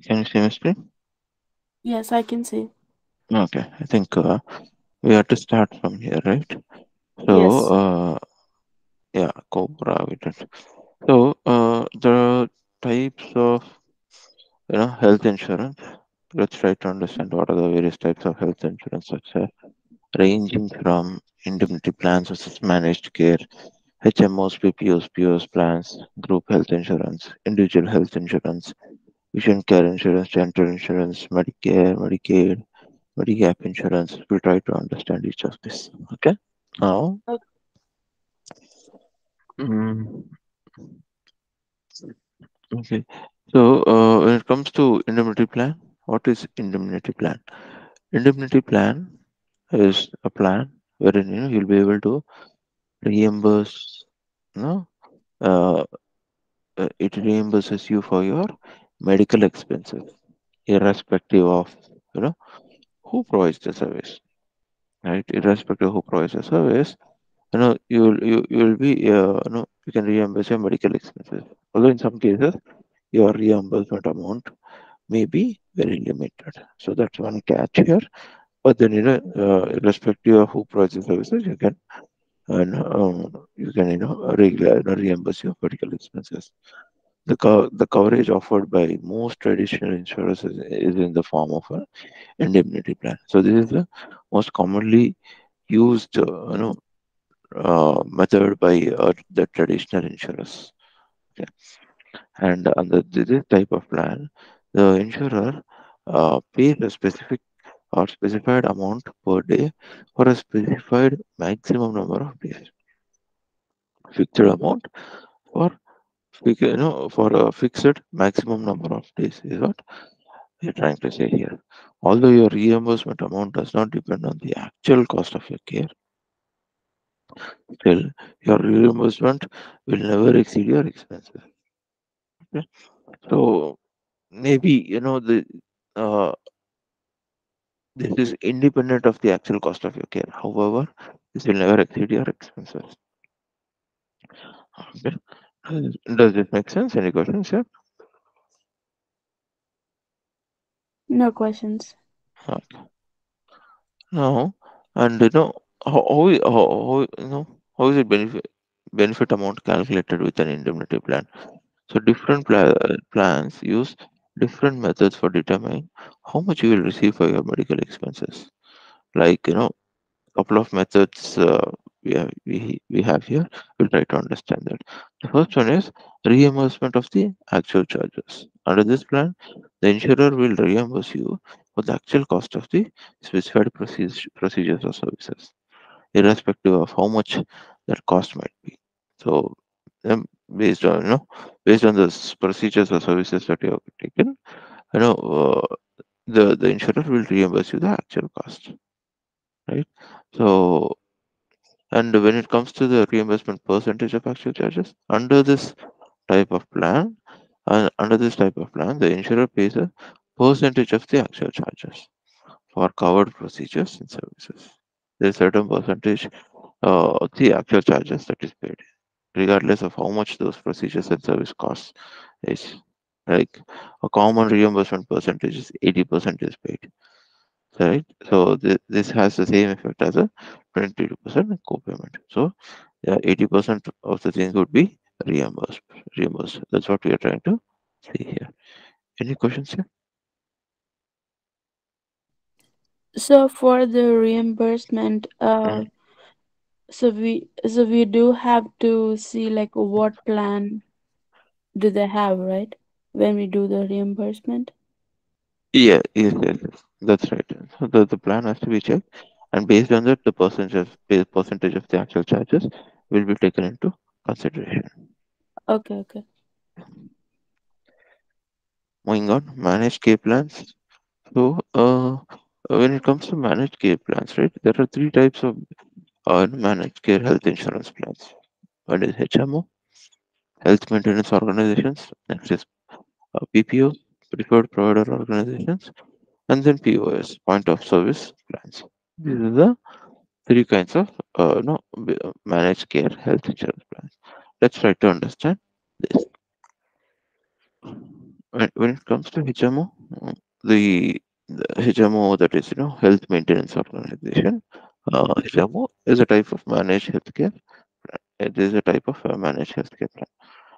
Can you see my screen? Yes, I can see. Okay, I think we have to start from here, right? So, Yes. yeah, Cobra we did. So, the types of health insurance. Let's try to understand what are the various types of health insurance, such as ranging from indemnity plans versus managed care, HMOs, PPOs, POS plans, group health insurance, individual health insurance, vision care insurance, dental insurance, Medicare, Medicaid, Medigap insurance. We'll try to understand each of this. Okay. Now, O- mm, okay. So, when it comes to indemnity plan, what is indemnity plan? Indemnity plan is a plan wherein you'll be able to reimburse, you know, uh, it reimburses you for your medical expenses, irrespective of you know who provides the service, right? Irrespective of who provides the service, you'll be you can reimburse your medical expenses. Although in some cases your reimbursement amount may be very limited. So that's one catch here. But then irrespective of who provides the services, you can regular reimburse your medical expenses. The coverage offered by most traditional insurers is in the form of an indemnity plan. So this is the most commonly used method by the traditional insurers. Okay. And under this type of plan, the insurer pays a specific or specified amount per day for a specified maximum number of days. Fixed amount for for a fixed maximum number of days is what we're trying to say here. Although your reimbursement amount does not depend on the actual cost of your care, still your reimbursement will never exceed your expenses. Okay? So maybe the uh, this is independent of the actual cost of your care. However, this will never exceed your expenses. Okay. Does this make sense? Any questions here? No questions. Okay. Now, and how is it benefit amount calculated with an indemnity plan? So different plans use different methods for determining how much you will receive for your medical expenses. Like couple of methods we have here. We'll try to understand that. The first one is reimbursement of the actual charges. Under this plan, the insurer will reimburse you for the actual cost of the specified procedures or services, irrespective of how much that cost might be. So, um, based on based on the procedures or services that you have taken, the insurer will reimburse you the actual cost, right? So, and when it comes to the reimbursement percentage of actual charges, under this type of plan, the insurer pays a percentage of the actual charges for covered procedures and services. There's a certain percentage of the actual charges that is paid, regardless of how much those procedures and service costs is. Like a common reimbursement percentage is 80% is paid, right? So this has the same effect as a 22% co-payment. So yeah, 80% of the things would be reimbursed. Reimbursed. That's what we are trying to see here. Any questions here? So for the reimbursement, Mm. so we do have to see like what plan do they have, right? When we do the reimbursement. Yeah, yes. That's right. So the plan has to be checked, and based on that, the percentage of the actual charges will be taken into consideration. Okay, okay. Moving on, managed care plans. So, when it comes to managed care plans, right, there are three types of managed care health insurance plans. One is HMO, health maintenance organizations. Next is PPO, preferred provider organizations, and then POS, point of service plans. These are the three kinds of no, managed care health insurance plans. Let's try to understand this. When it comes to HMO, the HMO, that is, health maintenance organization. HMO is a type of managed healthcare plan. It is a type of managed healthcare plan,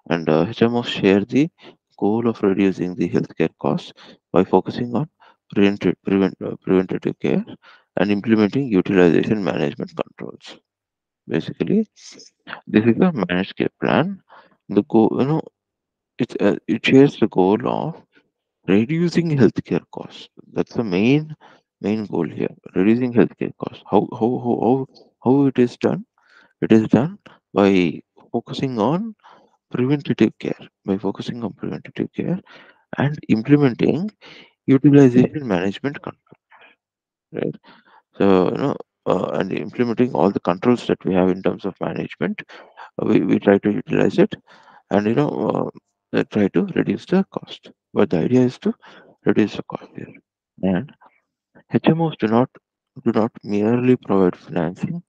and HMOs share the goal of reducing the healthcare costs by focusing on preventative care and implementing utilization management controls. Basically, this is a managed care plan. The goal, it shares the goal of reducing healthcare costs. That's the main goal here. Reducing healthcare costs. How it is done? It is done by focusing on preventative care. By focusing on preventative care and implementing utilization management control. Right. So and implementing all the controls that we have in terms of management, we try to utilize it, and try to reduce the cost. But the idea is to reduce the cost here. And HMOs do not merely provide financing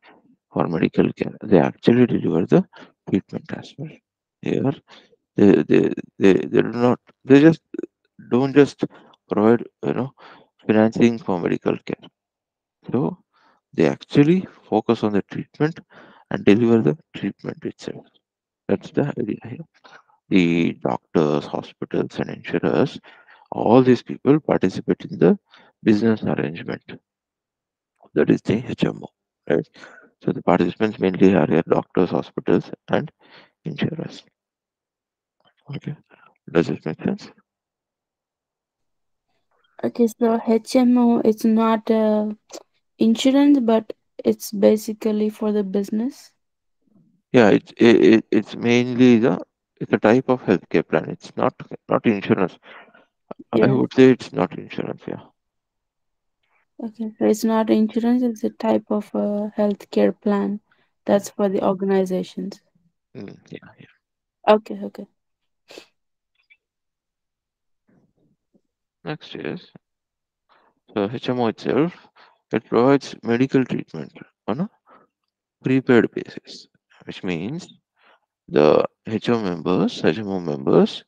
for medical care. They actually deliver the treatment as well. Here, they do not. They just don't just provide financing for medical care. So they actually focus on the treatment and deliver the treatment itself. That's the idea here. The doctors, hospitals, and insurers, all these people participate in the business arrangement. That is the HMO, right? So the participants mainly are here doctors, hospitals, and insurers. Okay, does this make sense? Okay, so HMO it's not insurance, but it's basically for the business. Yeah, it's mainly it's a type of healthcare plan. It's not insurance. I Yes. would say it's not insurance. Yeah. Okay, so it's not insurance, it's a type of healthcare plan that's for the organizations. Yeah, yeah. Okay, okay. Next is, so HMO itself. It provides medical treatment on a prepaid basis, which means the HMO members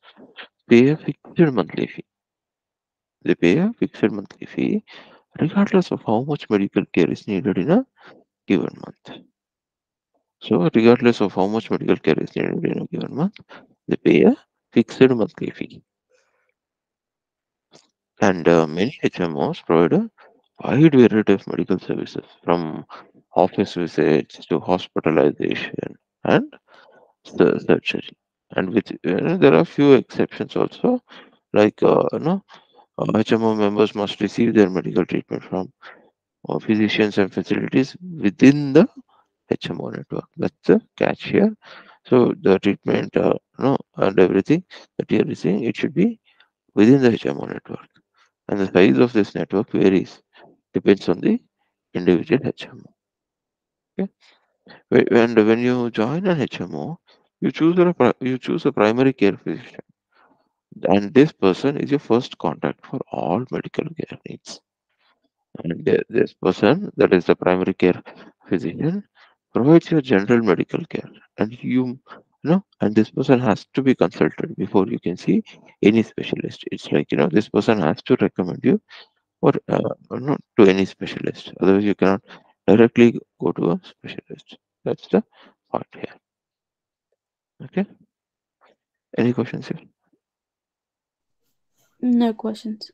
pay a fixed monthly fee. They pay a fixed monthly fee regardless of how much medical care is needed in a given month. So, regardless of how much medical care is needed in a given month, they pay a fixed monthly fee. And many HMOs provide a wide variety of medical services, from office visits to hospitalization and surgery. And with there are few exceptions also, like HMO members must receive their medical treatment from physicians and facilities within the HMO network. That's the catch here. So the treatment, and everything that you are receiving, it should be within the HMO network. And the size of this network varies, depends on the individual HMO. Okay? And when you join an HMO, you choose a primary care physician, and this person is your first contact for all medical care needs. And this person, that is the primary care physician, provides your general medical care, and and this person has to be consulted before you can see any specialist. It's like this person has to recommend you or not to any specialist. Otherwise, you cannot directly go to a specialist. That's the part here. Okay. Any questions here? No questions.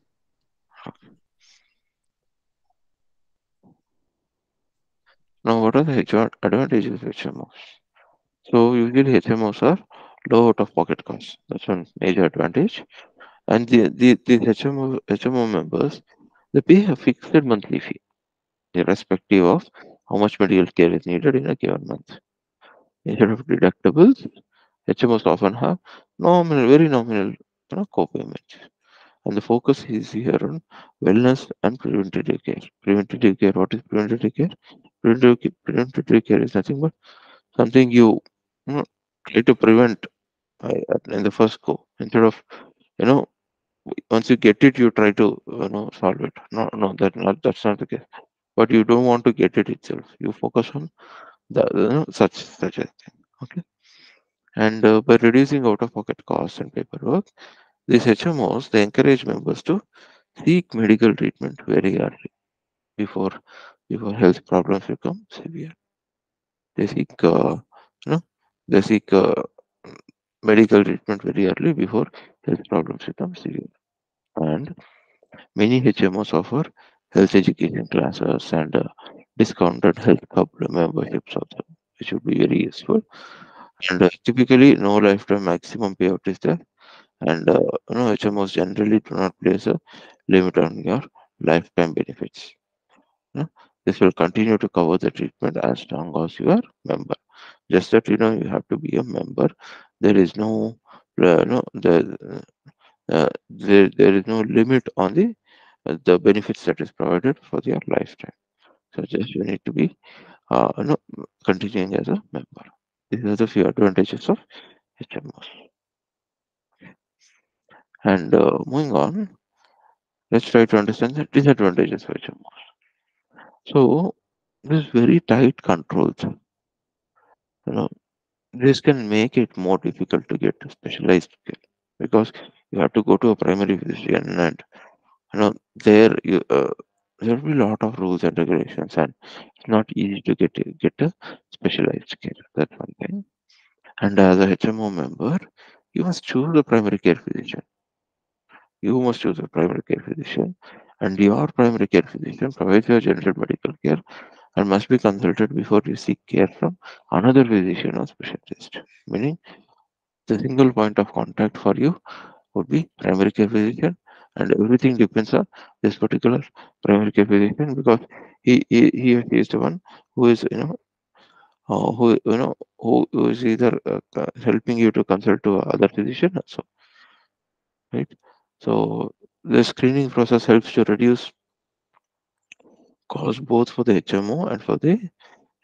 Now, what are the HR advantages of HMOs? So usually HMOs are low out of pocket costs. That's one major advantage. And the HMO members, they pay a fixed monthly fee, irrespective of how much medical care is needed in a given month. Instead of deductibles, HMOs often have very nominal, co-payments. And the focus is here on wellness and preventative care. Preventative care. What is preventative care? Preventative care is nothing but something you know, try to prevent in the first go, instead of you know once you get it, you try to solve it. No, no, that's not the case. But you don't want to get it itself. You focus on such a thing. Okay, and by reducing out-of-pocket costs and paperwork, these HMOs they encourage members to seek medical treatment very early before health problems become severe. They seek you know they seek medical treatment very early before health problems become severe. And many HMOs offer health education classes and discounted health club memberships also, which would be very useful. And typically, no lifetime maximum payout is there. And HMOs generally do not place a limit on your lifetime benefits. You know, this will continue to cover the treatment as long as you are member. Just that you have to be a member. There is no no there is no limit on the benefits that is provided for your lifetime. So just you need to be continuing as a member. These are the few advantages of HMOs. And moving on, let's try to understand the disadvantages of HMOs. So this very tight controls, you know, this can make it more difficult to get specialized care because you have to go to a primary physician and there you there will be a lot of rules and regulations and it's not easy to get a specialized care. That's one thing. And as a HMO member, you must choose a primary care physician. You must choose a primary care physician, and your primary care physician provides your general medical care and must be consulted before you seek care from another physician or specialist. Meaning, the single point of contact for you would be primary care physician, and everything depends on this particular primary care physician because he is the one who is who is either helping you to consult to other physician also, right? So the screening process helps to reduce cost both for the HMO and for the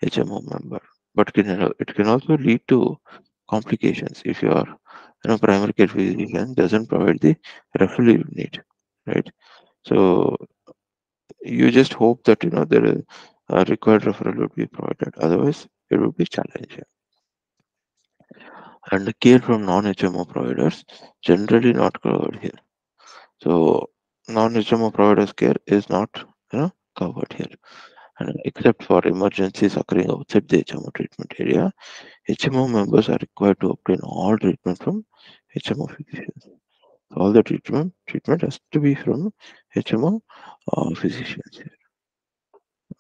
HMO member, but it can also lead to complications if your primary care physician doesn't provide the referral you need, right? So you just hope that there is a required referral would be provided, otherwise it would be challenging. And the care from non-HMO providers generally not covered here. So non-HMO providers care is not covered here, and except for emergencies occurring outside the HMO treatment area, HMO members are required to obtain all treatment from HMO physicians. So all the treatment has to be from HMO physicians.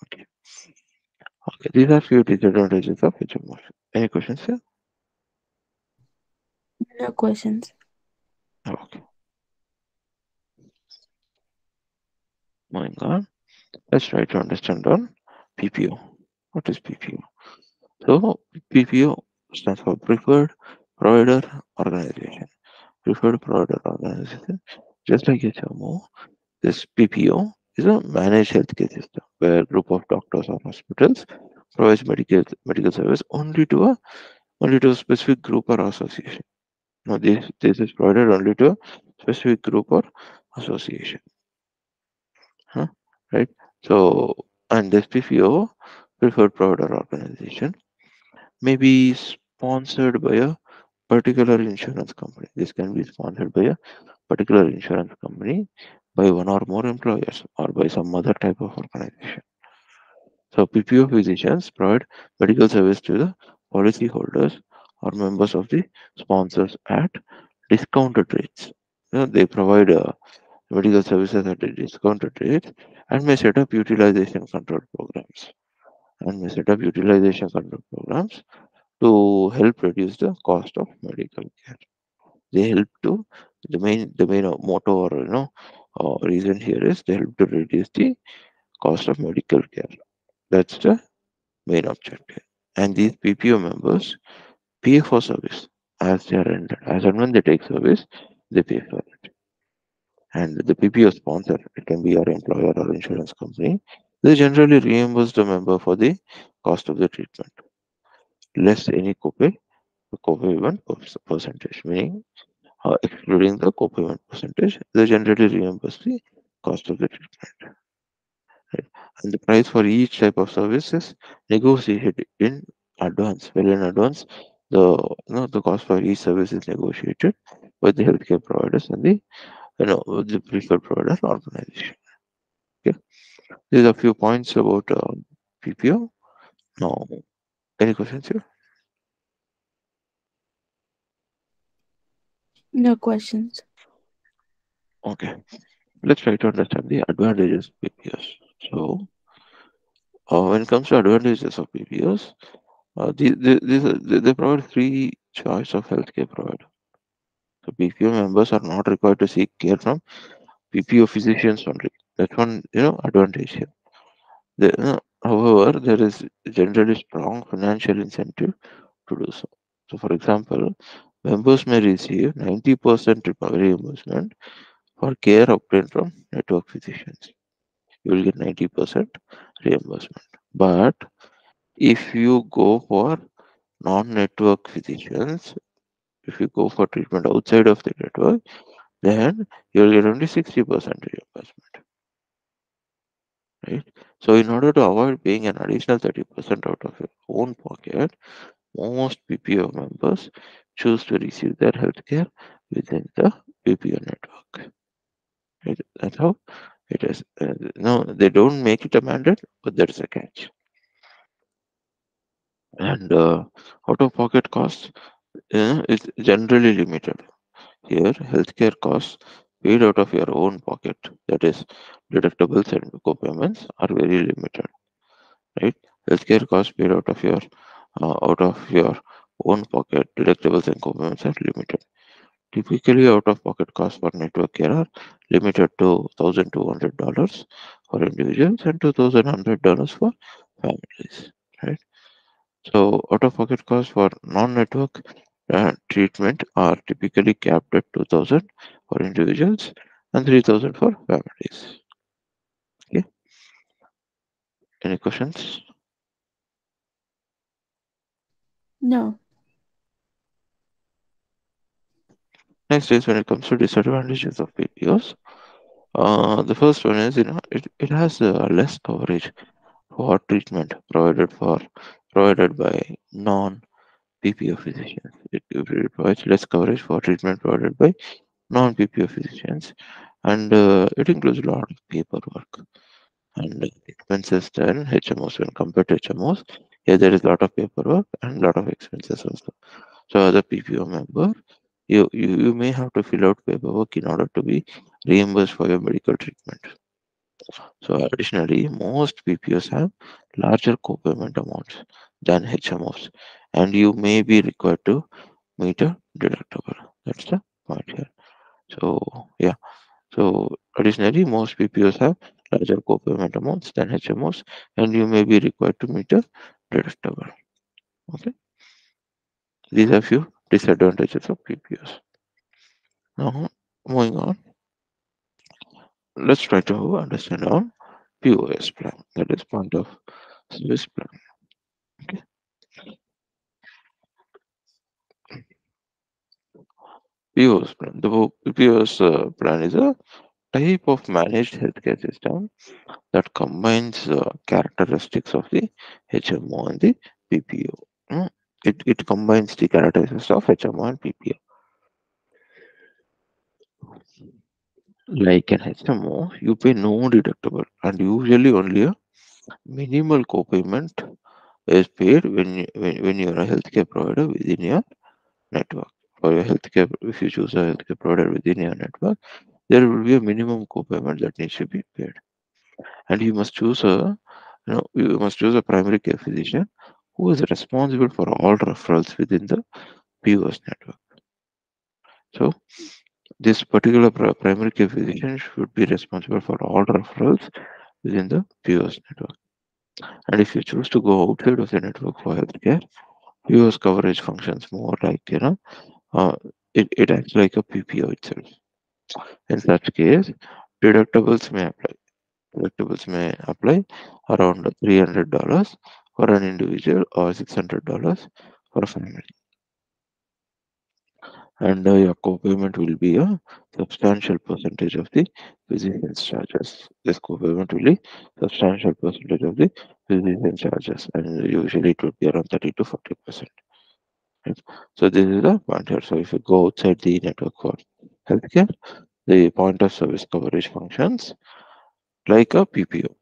Okay. Okay. These are few disadvantages of HMO. Any questions here? No questions. Okay. Moving on. Let's try to understand on PPO. What is PPO? So PPO stands for Preferred Provider Organization. Preferred Provider Organization. Just like HMO, this PPO is a managed healthcare system where a group of doctors or hospitals provides medical service only to a specific group or association. Now this is provided only to a specific group or association. Huh? Right? So and this PPO, preferred provider organization, may be sponsored by a particular insurance company. This can be sponsored by a particular insurance company, by one or more employers, or by some other type of organization. So PPO physicians provide medical service to the policyholders or members of the sponsors at discounted rates. They provide medical services at a discounted rate and may set up utilization control programs to help reduce the cost of medical care. They help to the main motto or reason here is they help to reduce the cost of medical care. That's the main objective. And these PPO members pay for service as they are rendered. As and when they take service, they pay for it. And the PPO sponsor, it can be your employer or insurance company, they generally reimburse the member for the cost of the treatment, less any copayment percentage, meaning excluding the copayment percentage, they generally reimburse the cost of the treatment. right? And the price for each type of service is negotiated in advance, well in advance. The the cost for each service is negotiated with the healthcare providers and the with the preferred provider organization. Okay, these are a few points about PPO. Now, any questions here? No questions. Okay, let's try to understand the advantages of PPOs. So, when it comes to advantages of PPOs, they provide free choice of healthcare provider. So PPO members are not required to seek care from PPO physicians only. That's one advantage here. However, there is generally strong financial incentive to do so. So, for example, members may receive 90% reimbursement for care obtained from network physicians. You will get 90% reimbursement. But if you go for non-network physicians, if you go for treatment outside of the network, then you'll get only 60% reimbursement, right? So in order to avoid paying an additional 30% out of your own pocket, most PPO members choose to receive their healthcare within the PPO network. Right? That's how it is. No, they don't make it a mandate, but there's a catch. And out-of-pocket costs is generally limited. Here, healthcare costs paid out of your own pocket, that is, deductibles and co-payments, are very limited. Right? Healthcare costs paid out of your own pocket, deductibles and co-payments are limited. Typically, out-of-pocket costs for network care are limited to $1,200 for individuals and $2,100 for families. Right? So, out-of-pocket costs for non-network treatment are typically capped at 2,000 for individuals and 3,000 for families. Okay. Any questions? No. Next is when it comes to disadvantages of PPOs. The first one is it has less coverage for treatment provided by non PPO physicians. It provides less coverage for treatment provided by non PPO physicians, and it includes a lot of paperwork and expenses than HMOs. When compared to HMOs, here there is a lot of paperwork and a lot of expenses also. So as a PPO member, you may have to fill out paperwork in order to be reimbursed for your medical treatment. So additionally, most PPOs have larger co-payment amounts than HMOs, and you may be required to meet a deductible. That's the point here. So yeah. So additionally, most PPOs have larger co-payment amounts than HMOs, and you may be required to meet a deductible. Okay. These are few disadvantages of PPOs. Now, moving on, let's try to understand our POS plan, that is point of service plan. Okay. POS plan. The POS plan is a type of managed healthcare system that combines characteristics of the HMO and the PPO. It combines the characteristics of HMO and PPO. Like an HMO, you pay no deductible and usually only a minimal co-payment is paid when you're a healthcare provider within your network. For your healthcare, if you choose a healthcare provider within your network, there will be a minimum co-payment that needs to be paid, and you must choose a primary care physician who is responsible for all referrals within the POS network. So this particular primary care physician should be responsible for all referrals within the POS network. And if you choose to go outside of the network for healthcare, POS coverage functions more like uh, it acts like a PPO itself. In such case, deductibles may apply. Deductibles may apply around $300 for an individual or $600 for a family. and your co-payment will be a substantial percentage of the physician's charges. This co-payment will be substantial percentage of the physician charges, and usually it would be around 30 to 40%. Right? So this is the point here. So if you go outside the network for healthcare, the point of service coverage functions like a PPO.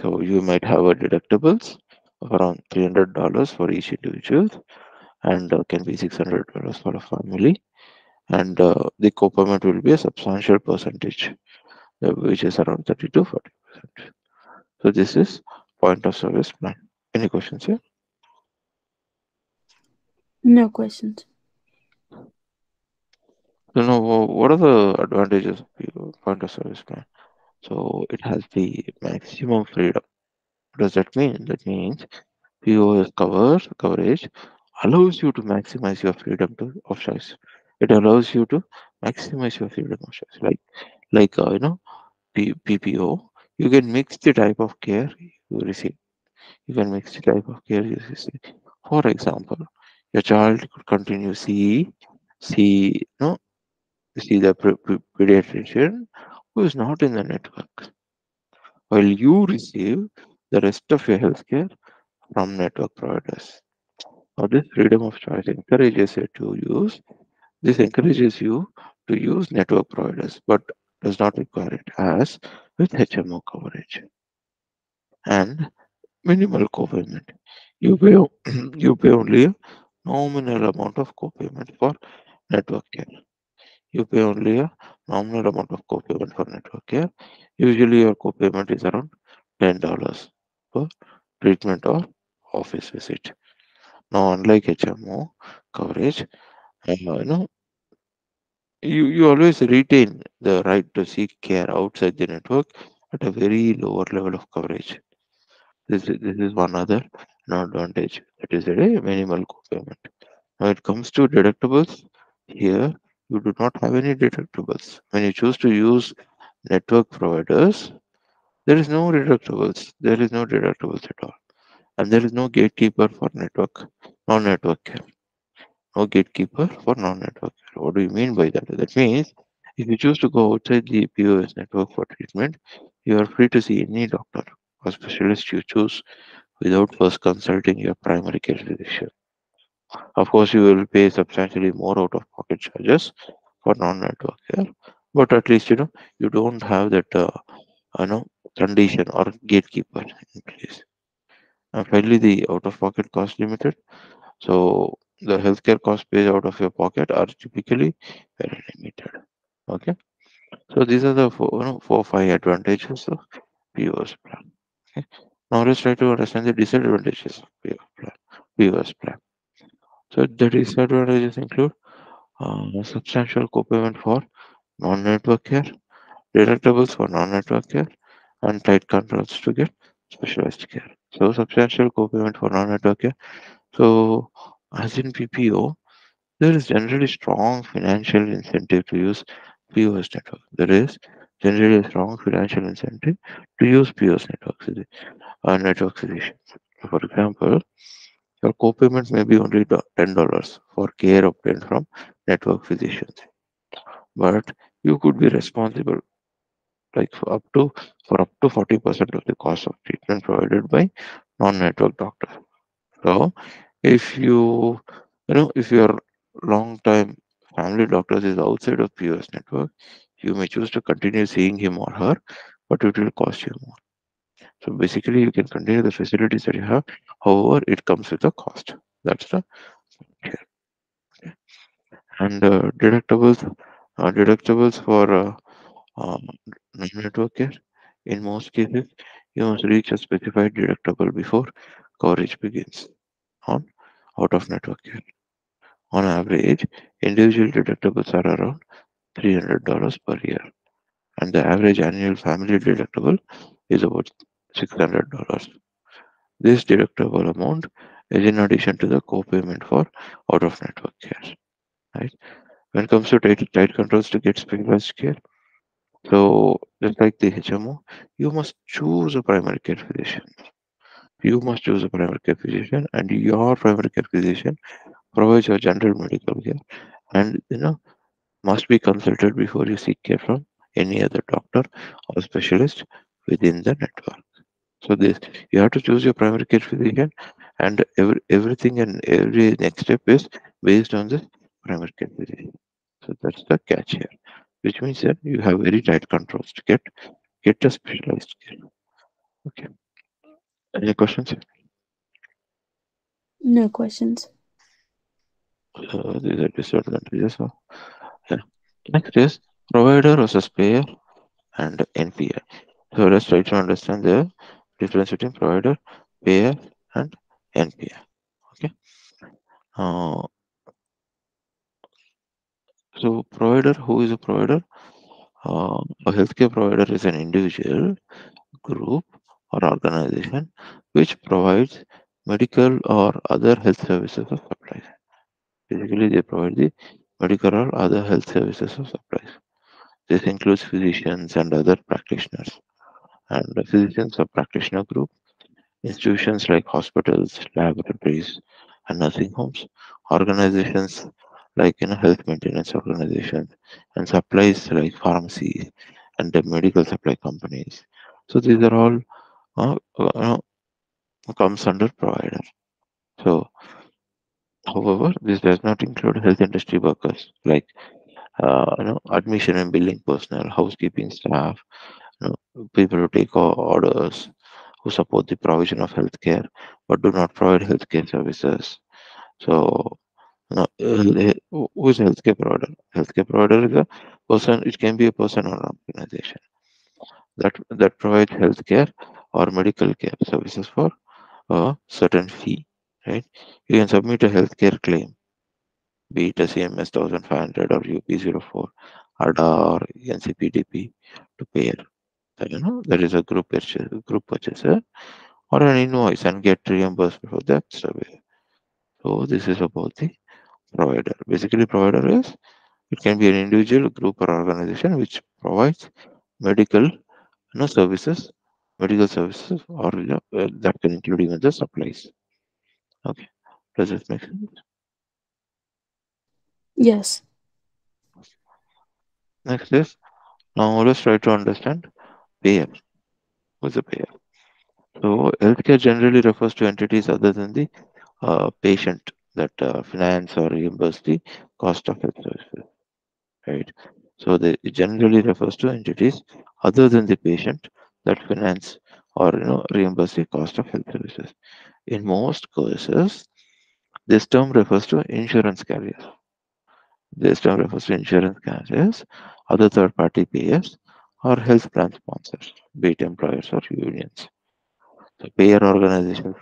So you might have a deductibles of around $300 for each individual, and can be $600 for a family, and the co-payment will be a substantial percentage, which is around 30 to 40%. So this is point of service plan. Any questions here? No questions. So now, what are the advantages of your point of service plan? So it has the maximum freedom. What does that mean? That means POS coverage allows you to maximize your freedom of choice. It allows you to maximize your freedom of choice. PPO, you can mix the type of care you receive. You can mix the type of care you receive. For example, your child could continue see, no, see the pediatrician who is not in the network, while you receive the rest of your healthcare from network providers. Now, this freedom of choice encourages you to use. This encourages you to use network providers, but does not require it as with HMO coverage and minimal co-payment. You pay you pay only a nominal amount of co-payment for network care. You pay only a nominal amount of co-payment for network care. Usually your co-payment is around $10 per treatment or office visit. Now, unlike HMO coverage, you always retain the right to seek care outside the network at a very lower level of coverage. This is one other advantage. That is a minimal co-payment. When it comes to deductibles, here you do not have any deductibles. When you choose to use network providers, there is no deductibles. There is no deductibles at all. And there is no gatekeeper for non-network care. No gatekeeper for non-network care. What do you mean by that? That means if you choose to go outside the POS network for treatment, you are free to see any doctor or specialist you choose without first consulting your primary care physician. Of course, you will pay substantially more out of pocket charges for non-network care, but at least you don't have that you know condition or gatekeeper in place. And finally, the out-of-pocket cost limited. So the healthcare cost paid out of your pocket are typically very limited. Okay, so these are the four five advantages of POS plan. Okay, now let's try to understand the disadvantages of POS plan. So the disadvantages include substantial copayment for non-network care, deductibles for non-network care, and tight controls to get specialized care. So substantial copayment for non-network care. So as in PPO, there is generally strong financial incentive to use POS network. There is generally a strong financial incentive to use POS networks, network solutions. For example, your copayment may be only $10 for care obtained from network physicians, but you could be responsible like for up to 40% of the cost of treatment provided by non-network doctor. So if if your long time family doctors is outside of POS network, you may choose to continue seeing him or her, but it will cost you more. So basically you can continue the facilities that you have, however it comes with a cost. That's the here. And deductibles for um, non-network care. In most cases, you must reach a specified deductible before coverage begins on out-of-network care. On average, individual deductibles are around $300 per year, and the average annual family deductible is about $600. This deductible amount is in addition to the co-payment for out-of-network care. Right? When it comes to tight controls to get specialized care, so just like the HMO, you must choose a primary care physician. You must choose a primary care physician, and your primary care physician provides your general medical care, and must be consulted before you seek care from any other doctor or specialist within the network. So this you have to choose your primary care physician, and everything and every next step is based on the primary care physician. So that's the catch here, which means that you have very tight controls to get a specialized care. Okay. Any questions? No questions. These are disadvantages. So, yeah. Next is provider versus payer and NPI. So let's try to understand the difference between provider, payer, and NPI. Okay. Uh, so provider, who is a provider? A healthcare provider is an individual, group, or organization which provides medical or other health services or supplies. Basically, they provide the medical or other health services or supplies. This includes physicians and other practitioners. And the physicians or practitioner group, institutions like hospitals, laboratories, and nursing homes, organizations like health maintenance organizations, and supplies like pharmacies and the medical supply companies. So these are all comes under provider. So, however, this does not include health industry workers like admission and billing personnel, housekeeping staff, people who take orders, who support the provision of healthcare but do not provide healthcare services. So, who is a healthcare provider? Healthcare provider is a person. It can be a person or an organization that provides healthcare or medical care services for a certain fee. Right? You can submit a healthcare claim, be it a CMS 1500 or UP04, ADA or NCPDP to payer. That is a group purchaser or an invoice and get reimbursed for that service. So this is about the provider. Basically, provider is it can be an individual, group, or organization which provides medical services, medical services, or that can include even the supplies. Okay, does it make sense? Yes. Next is now let's try to understand payer. Who's a payer? So healthcare generally refers to entities other than the patient that finance or reimburse the cost of health services, right? So it generally refers to entities other than the patient that finance or reimburse the cost of health services. In most cases, this term refers to insurance carriers. This term refers to insurance carriers, other third-party payers, or health plan sponsors, be it employers or unions. So payer organizations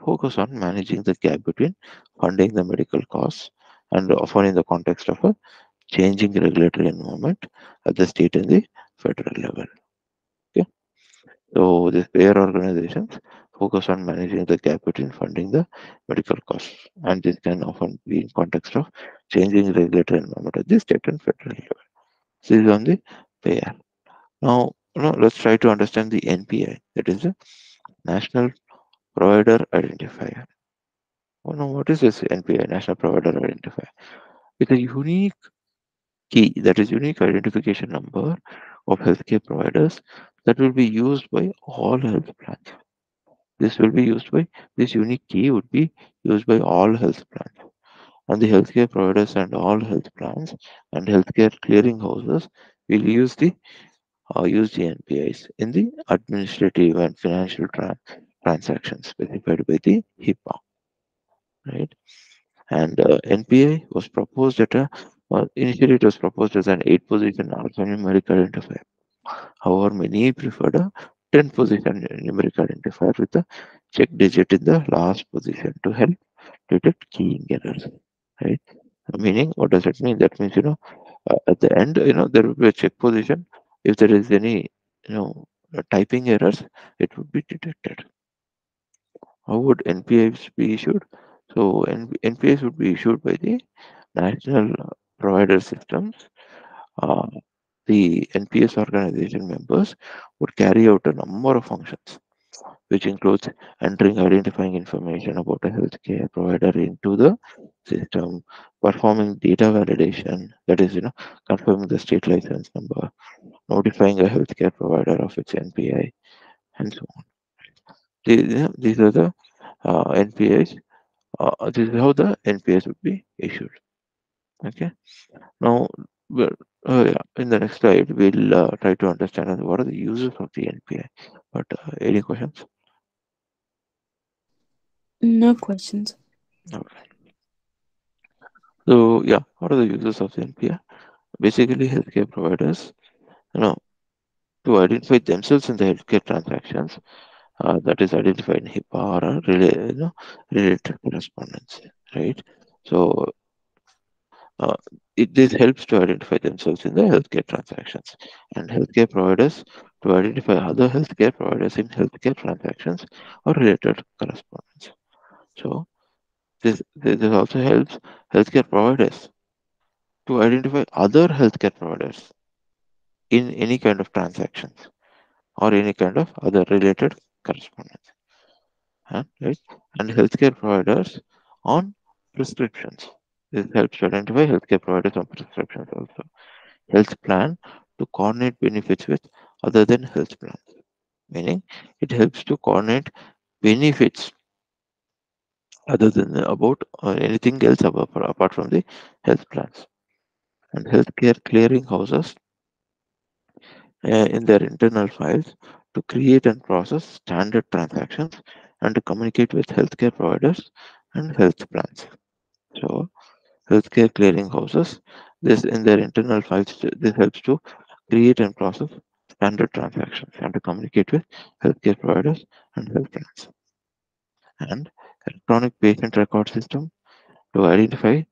focus on managing the gap between funding the medical costs and often in the context of a changing regulatory environment at the state and the federal level. Okay. So these payer organizations focus on managing the gap between funding the medical costs, and this can often be in context of changing regulatory environment at the state and federal level. This is on the payer. Now, let's try to understand the NPI, that is the National Provider Identifier. What is this NPI, National Provider Identifier? It's a unique key, that is unique identification number of healthcare providers that will be used by all health plans. This will be used by this unique key would be used by all health plans. And the healthcare providers and all health plans and healthcare clearing houses will use the NPIs in the administrative and financial transactions specified by the HIPAA, right? And NPI was proposed initially it was proposed as an 8-position alphanumeric identifier. However, many preferred a 10-position numeric identifier with a check digit in the last position to help detect keying errors, right? Meaning, what does it mean? That means, at the end, there will be a check position. If there is any, typing errors, it would be detected. How would NPIs be issued? So NPIs would be issued by the national provider systems. Uh, the NPS organization members would carry out a number of functions. which includes entering identifying information about a healthcare provider into the system, performing data validation, that is, confirming the state license number, notifying a healthcare provider of its NPI, and so on. These are the NPIs. This is how the NPIs would be issued. Okay. Now, well, yeah, in the next slide, we'll try to understand what are the uses of the NPI. But any questions? No questions. Okay. So yeah, what are the uses of the NPI? Basically, healthcare providers, you know, to identify themselves in the healthcare transactions, that is identified in HIPAA or related correspondence, right? So uh, this helps to identify themselves in the healthcare transactions, and healthcare providers to identify other healthcare providers in healthcare transactions or related correspondence. So this also helps healthcare providers to identify other healthcare providers in any kind of transactions or any kind of other related correspondence. Right? And healthcare providers on prescriptions. This helps to identify healthcare providers on prescriptions also. Health plan to coordinate benefits with other than health plans, meaning it helps to coordinate benefits other than about anything else apart from the health plans. And healthcare clearing houses in their internal files to create and process standard transactions and to communicate with healthcare providers and health plans. So, healthcare clearing houses, this in their internal files, this helps to create and process standard transactions and to communicate with healthcare providers and health plans. And electronic patient record system to identify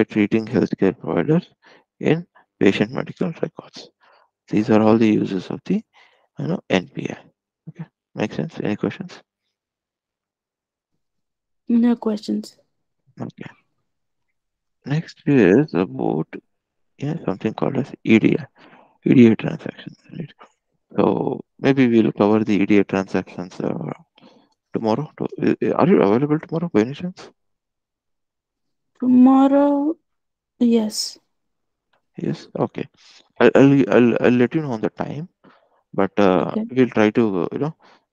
treating healthcare providers in patient medical records. These are all the uses of the NPI. Okay, makes sense. Any questions? No questions. Okay. Next is about something called as EDI transactions. Right? So maybe we'll cover the EDI transactions tomorrow. Are you available tomorrow by any chance? Tomorrow, yes. Yes. Okay. I'll let you know on the time, but Okay. we'll try to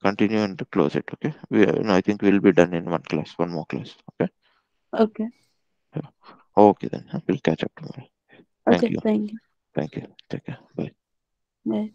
continue and close it. Okay. I think we'll be done in one more class. Okay. Okay. Yeah. Okay then. We'll catch up tomorrow. Thank Okay. you. Thank you. Thank you. Take care. Bye. Bye.